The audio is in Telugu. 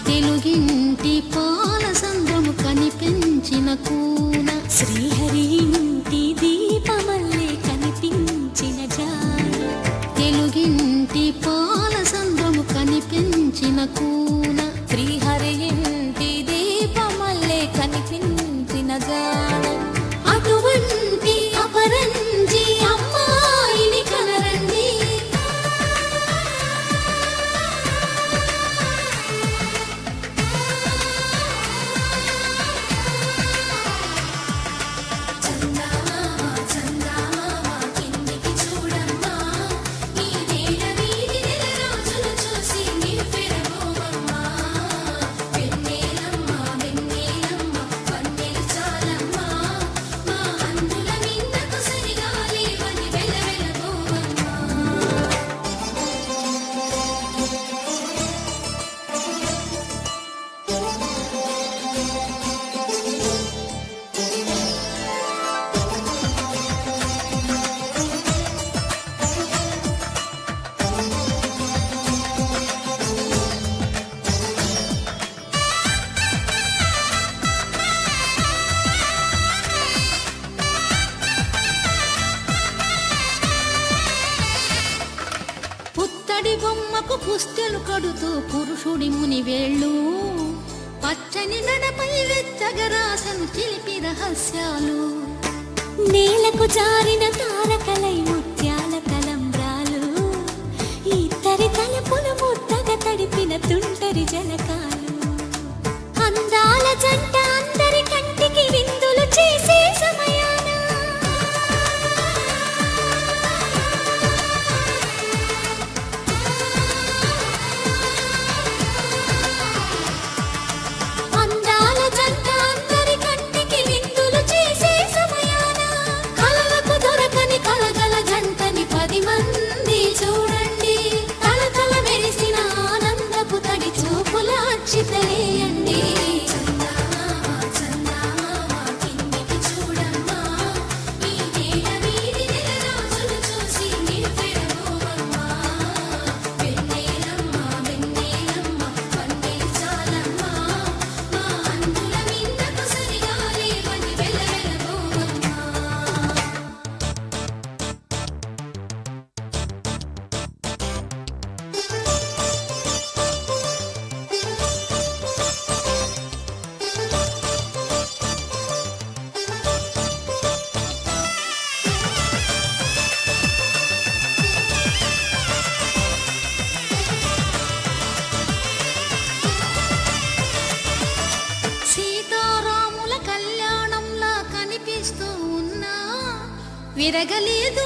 తెలుగింటి పాల సంద్రము కనిపించిన కూన శ్రీహరి ఇంటి దీపమల్లే కనిపించిన జాన తెలుగింటి పాల సంద్రము కనిపించిన కూన శ్రీహరి ఇంటి దీపమల్లే కనిపించిన జాన అటువంటి అపరంజి అమ్మాయిని కనరండి పుత్తడి బొమ్మకు పుస్తెలు కడుతూ పురుషుడి ముని వేళ్ళు పచ్చని నడపై వెచ్చగరాసను చిలిపి రహస్యాలు నేలకు జారిన తారకలై ముత్యాల తలంబ్రాలు ఇద్దరి తలపులు ముద్దగా తడిపిన తుంటరి జలకాలు అందాల జంట అందరి కంటికి విందులు చేసే సమయాన అందాల జంట అందరి కంటికి విందులు చేసే సమయాన కలలకు దొరకని కలగల జంటని 10 మంది చూడండి తలతల మెరిసిన ఆనందపు తడి చూపుల అచ్చితలేయండి సీతారాముల కళ్యాణంలా కనిపిస్తూ ఉన్నా విరగలేదు